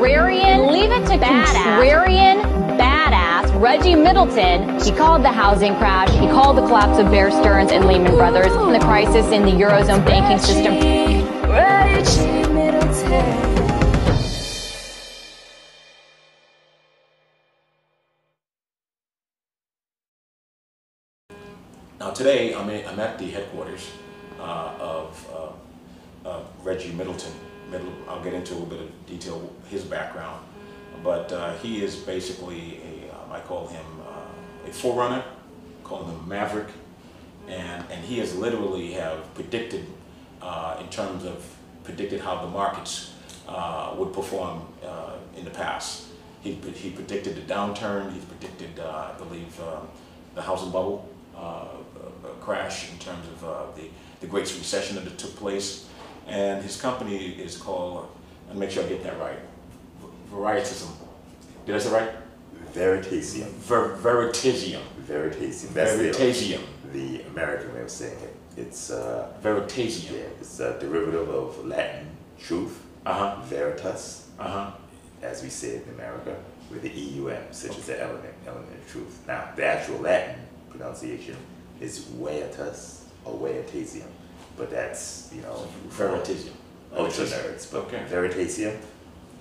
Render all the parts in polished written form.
contrarian, leave it to contrarian badass Reggie Middleton. He called the housing crash. He called the collapse of Bear Stearns and Lehman Brothers and the crisis in the Eurozone banking system. Reggie Middleton. Now today I'm at the headquarters of Reggie Middleton. I'll get into a little bit of detail his background, but he is basically I call him a forerunner, call him a maverick, and he has literally have predicted in terms of predicted how the markets would perform in the past. He predicted the downturn. He's predicted I believe the housing bubble crash in terms of the Great Recession that took place. And his company is called, and make sure I get that right, Veritaseum. Did I say right? Veritaseum. Veritaseum. Veritaseum. That's Veritaseum. The American way of saying it. It's Veritaseum. Yeah, it's a derivative of Latin truth. Veritas. As we say it in America, with the EUM, such as the element of truth. Now, the actual Latin pronunciation is Veritas or Veritasium. But that's, you know, Veritaseum. Ultra nerds. But okay. Veritaseum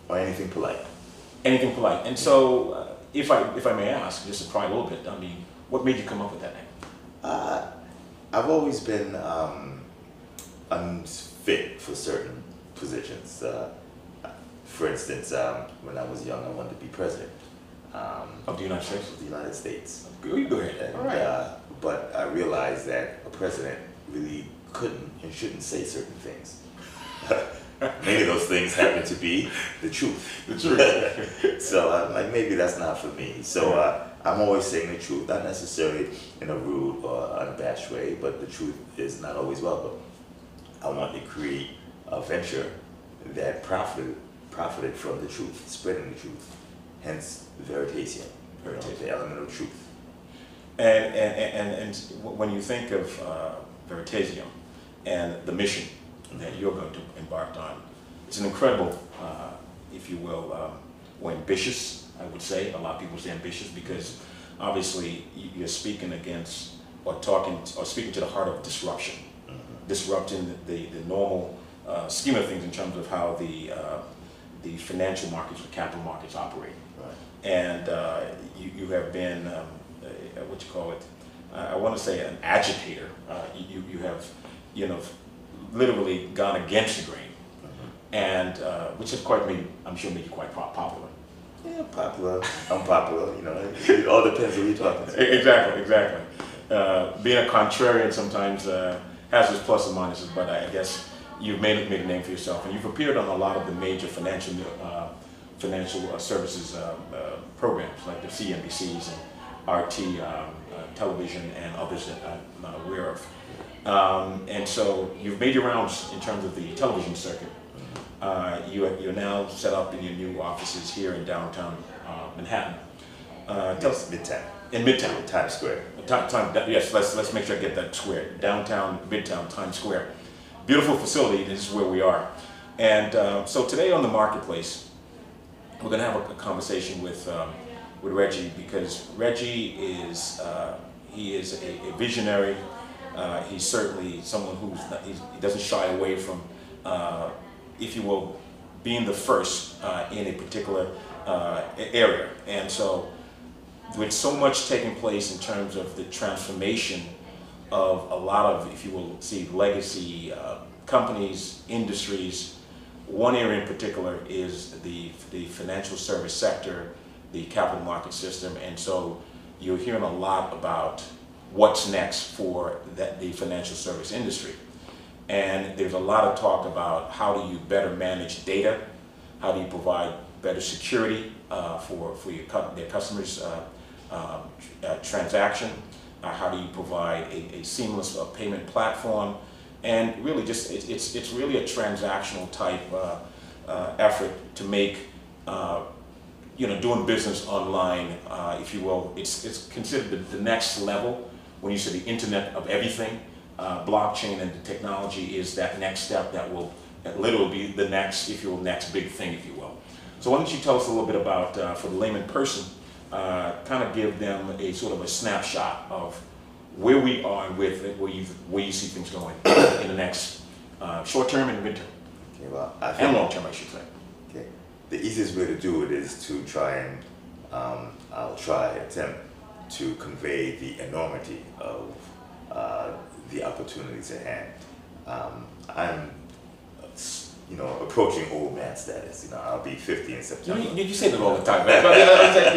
or anything polite. Anything polite. And so, if I may ask, just to pry a little bit, I mean, what made you come up with that name? I've always been unfit for certain positions. For instance, when I was young, I wanted to be president. Of the United States? Of the United States. You go ahead. And, all right. But I realized that a president really couldn't and shouldn't say certain things. Many of those things happen to be the truth. The truth. So I'm like, maybe that's not for me. So I'm always saying the truth, not necessarily in a rude or unabashed way, but the truth is not always welcome. I want to create a venture that profited from the truth, spreading the truth. Hence, Veritaseum, the element of truth. And when you think of Veritaseum and the mission that you're going to embark on, it's an incredible, if you will, or ambitious, I would say. A lot of people say ambitious because obviously you're speaking against or speaking to the heart of disruption, disrupting the normal scheme of things in terms of how the financial markets, the capital markets operate. Right. And you have been, what you call it, I want to say an agitator. You have, you know, literally gone against the grain, and which has quite made, I'm sure, made you quite popular. Yeah, popular, unpopular, you know, it all depends who you're talking to. Exactly. Being a contrarian sometimes has its plus and minuses, but I guess you've made a name for yourself, and you've appeared on a lot of the major financial services programs, like the CNBCs and RT television and others that I'm not aware of. And so you've made your rounds in terms of the television circuit. You're now set up in your new offices here in downtown Manhattan. Midtown. In Midtown. Times Square. Yes, let's make sure I get that square. Downtown, Midtown, Times Square. Beautiful facility, this is where we are. And so today on the marketplace, we're going to have a conversation with Reggie, because Reggie is he is a visionary. He's certainly someone he doesn't shy away from, if you will, being the first in a particular area. And so, with so much taking place in terms of the transformation of a lot of, if you will, legacy companies, industries, one area in particular is the financial service sector, the capital market system. And so you're hearing a lot about what's next for the financial service industry. And there's a lot of talk about how do you better manage data, how do you provide better security for their customers' transaction, how do you provide a seamless payment platform, and really just it's really a transactional type effort to make doing business online, if you will, it's considered the next level. When you say the Internet of Everything, blockchain and the technology is that next step that will literally be the next, if you will, next big thing, if you will. So why don't you tell us a little bit about, for the layman person, kind of give them a sort of a snapshot of where we are with it, where you see things going in the next short term and midterm. Okay, well, I think, and long term, I should say. Okay, the easiest way to do it is to try and attempt to convey the enormity of the opportunities at hand. I'm, approaching old man status. I'll be 50 in September. You say that all the time, man.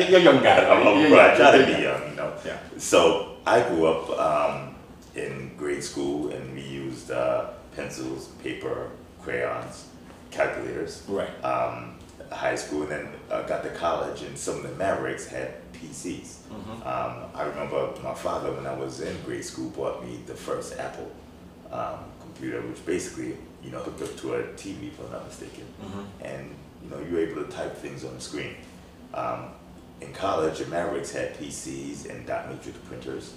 You're a young guy. I try to be young, Yeah. So I grew up in grade school, and we used pencils, paper, crayons, calculators. Right. High school, and then got to college, and some of the Mavericks had PCs. I remember my father, when I was in grade school, bought me the first Apple computer, which basically, hooked up to a TV, if I'm not mistaken. And you were able to type things on the screen. In college, the Mavericks had PCs and dot matrix printers,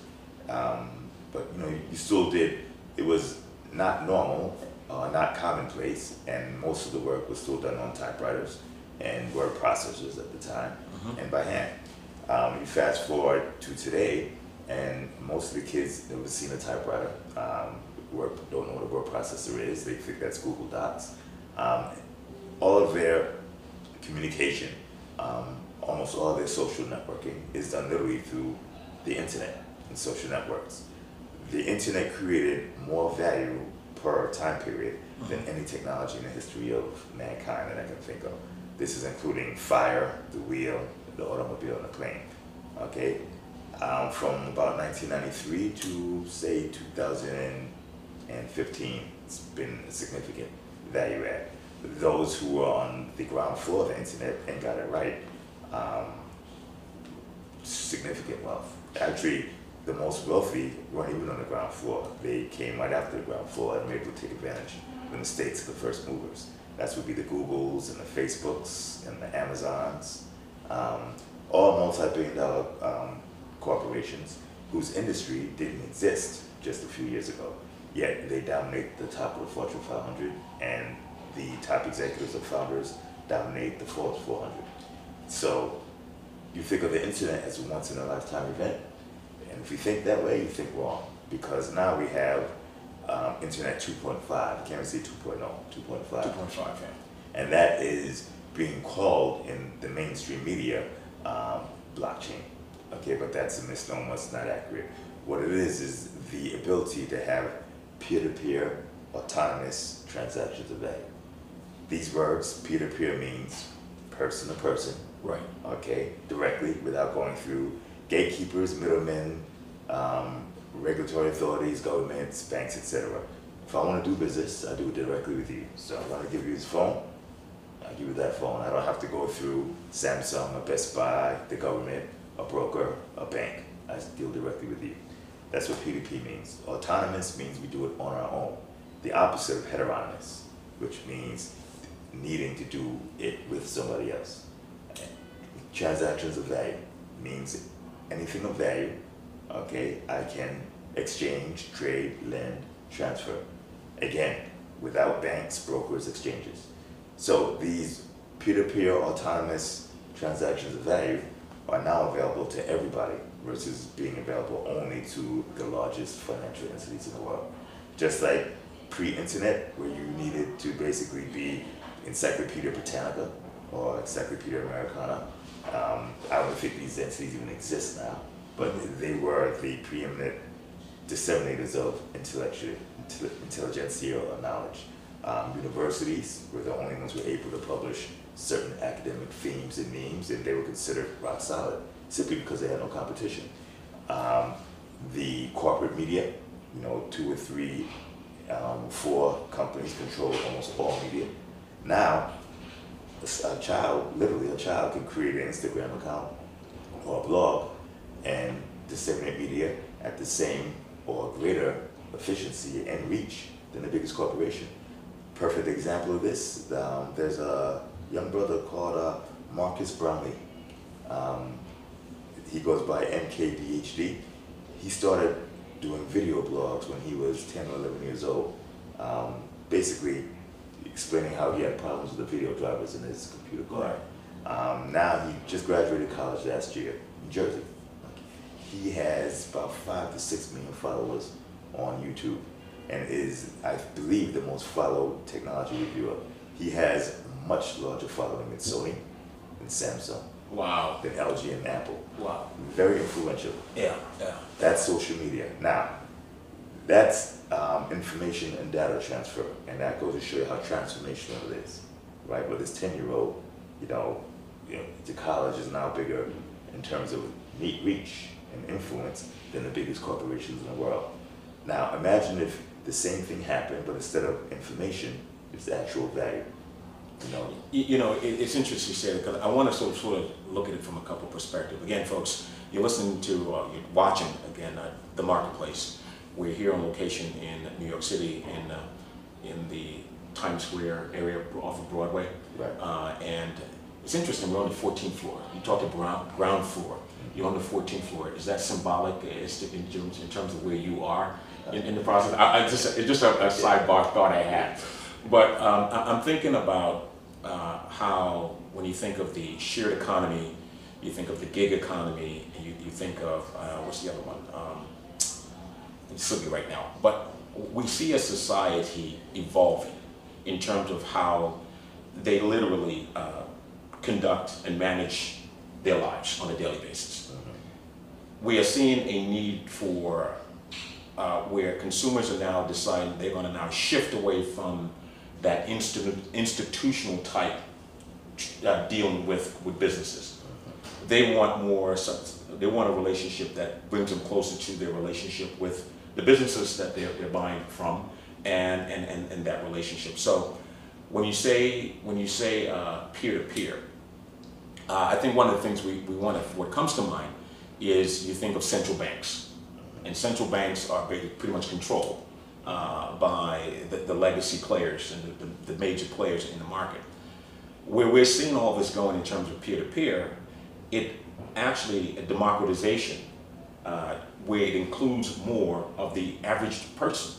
but you still did. It was not normal, not commonplace, and most of the work was still done on typewriters and word processors at the time, and by hand. You fast forward to today, and most of the kids never seen a typewriter, don't know what a word processor is. They think that's Google Docs. All of their communication, almost all of their social networking is done literally through the internet and social networks. The internet created more value per time period than any technology in the history of mankind that I can think of. This is including fire, the wheel, the automobile, and the plane. Okay, from about 1993 to say 2015, it's been a significant value add. Those who were on the ground floor of the internet and got it right, significant wealth. Actually, the most wealthy weren't even on the ground floor. They came right after the ground floor and were able to take advantage of the states of the first movers. That would be the Googles and the Facebooks and the Amazons, all multi-billion-dollar corporations whose industry didn't exist just a few years ago. Yet they dominate the top of the Fortune 500, and the top executives and founders dominate the Forbes 400. So you think of the internet as a once-in-a-lifetime event, and if you think that way, you think wrong, because now we have Internet 2.5, I can't even say 2.0, 2.5. 2.5, yeah. And that is being called in the mainstream media blockchain. Okay, but that's a misnomer, it's not accurate. What it is the ability to have peer-to-peer autonomous transactions of value. These words, peer-to-peer means person to person. Right. Okay, directly without going through gatekeepers, middlemen, regulatory authorities, governments, banks, etc. If I want to do business, I do it directly with you. So if I want to give you this phone, I give you that phone. I don't have to go through Samsung, a Best Buy, the government, a broker, a bank. I deal directly with you. That's what P2P means. Autonomous means we do it on our own. The opposite of heteronymous, which means needing to do it with somebody else. Transactions of value means anything of value, okay, I can exchange, trade, lend, transfer. Again, without banks, brokers, exchanges. So these peer-to-peer autonomous transactions of value are now available to everybody versus being available only to the largest financial entities in the world. Just like pre-internet, where you needed to basically be Encyclopedia Britannica or Encyclopedia Americana. I don't think these entities even exist now, but they were the preeminent disseminators of intelligentsia or knowledge. Universities were the only ones who were able to publish certain academic themes and memes, and they were considered rock solid simply because they had no competition. The corporate media, 2 or 3, 4 companies control almost all media. Now, a child can create an Instagram account or a blog and disseminate media at the same or greater efficiency and reach than the biggest corporation. Perfect example of this, there's a young brother called Marcus Brownlee. He goes by MKBHD. He started doing video blogs when he was 10 or 11 years old, basically explaining how he had problems with the video drivers in his computer car. Right. Now he just graduated college last year in Jersey. He has about 5 to 6 million followers on YouTube and is, I believe, the most followed technology reviewer. He has a much larger following than Sony, than Samsung, Wow. than LG and Apple. Wow. Very influential. Yeah, yeah. That's social media. Now, that's information and data transfer, and that goes to show you how transformational it is, right? With this 10-year-old, the college is now bigger in terms of reach and influence than the biggest corporations in the world. Now, imagine if the same thing happened, but instead of information, it's actual value. It's interesting you say that, because I want to sort of look at it from a couple perspectives. Again, folks, you're listening to, you're watching, again, The Marketplace. We're here on location in New York City in the Times Square area off of Broadway. Right. And it's interesting, we're on the 14th floor. You talked about ground floor. You're on the 14th floor. Is that symbolic in terms of where you are in the process? It's just a sidebar thought I had. But I'm thinking about how, when you think of the shared economy, you think of the gig economy, and you think of, what's the other one? It's slipping right now. But we see a society evolving in terms of how they literally conduct and manage their lives on a daily basis. We are seeing a need for where consumers are now deciding they're going to now shift away from that institutional type dealing with businesses. They want more. They want a relationship that brings them closer to their relationship with the businesses that they're buying from, and that relationship. So when you say peer-to-peer, I think one of the things we want to, what comes to mind is you think of central banks, and central banks are pretty much controlled by the legacy players and the major players in the market. Where we're seeing all this going in terms of peer-to-peer, it actually a democratization where it includes more of the average person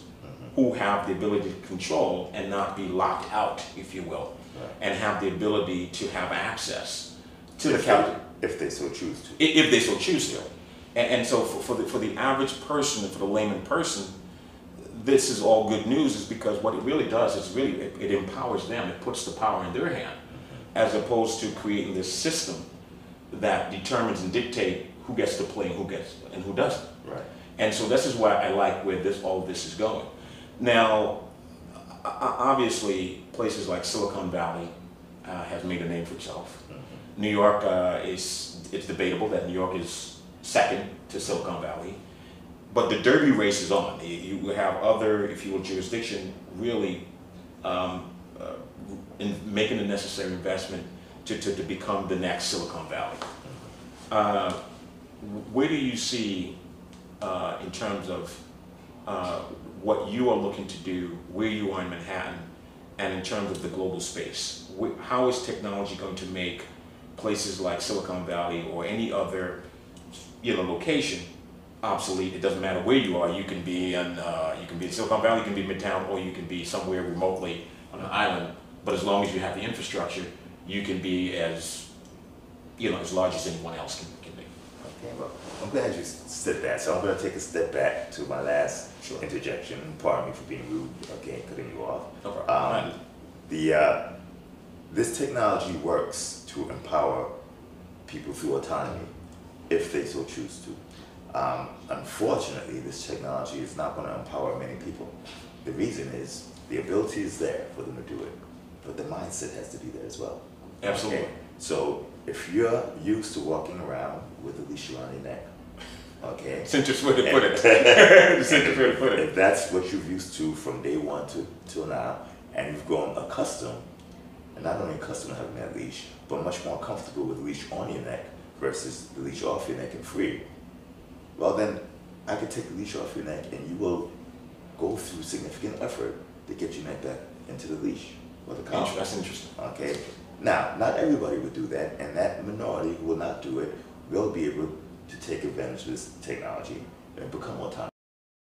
who have the ability to control and not be locked out, if you will, and have the ability to have access to the capital. If they so choose to. If they so choose to. And so for the average person and for the layman person, this is all good news, is because what it really does is it empowers them. It puts the power in their hand, as opposed to creating this system that determines and dictates who gets to play and who doesn't. Right. And so this is why I like where all this is going. Now, obviously, places like Silicon Valley has made a name for itself. New York it's debatable that New York is second to Silicon Valley, but the derby race is on. You have other, if you will, jurisdiction really in making the necessary investment to become the next Silicon Valley. Where do you see, in terms of what you are looking to do, where you are in Manhattan, and in terms of the global space? How is technology going to make places like Silicon Valley or any other location obsolete? It doesn't matter where you are. You can be in Silicon Valley, you can be Midtown, or you can be somewhere remotely on an island. But as long as you have the infrastructure, you can be as large as anyone else can be. Okay, well, I'm glad you said that. So I'm going to take a step back to my last interjection. Pardon me for being rude. Okay, cutting you off. No problem. This technology works to empower people through autonomy, if they so choose to. Unfortunately, this technology is not going to empower many people. The reason is the ability is there for them to do it, but the mindset has to be there as well. Absolutely. Okay? So if you're used to walking around with a leash around your neck, okay? It's interesting way to put it. It's interesting way to put it. If that's what you're used to from day one till now, and you've grown accustomed, and not only accustomed to having that leash, but much more comfortable with the leash on your neck versus the leash off your neck and free, well then, I could take the leash off your neck and you will go through significant effort to get your neck back into the leash or the collar. That's interesting. Okay? Now, not everybody would do that, and that minority who will not do it will be able to take advantage of this technology and become autonomous.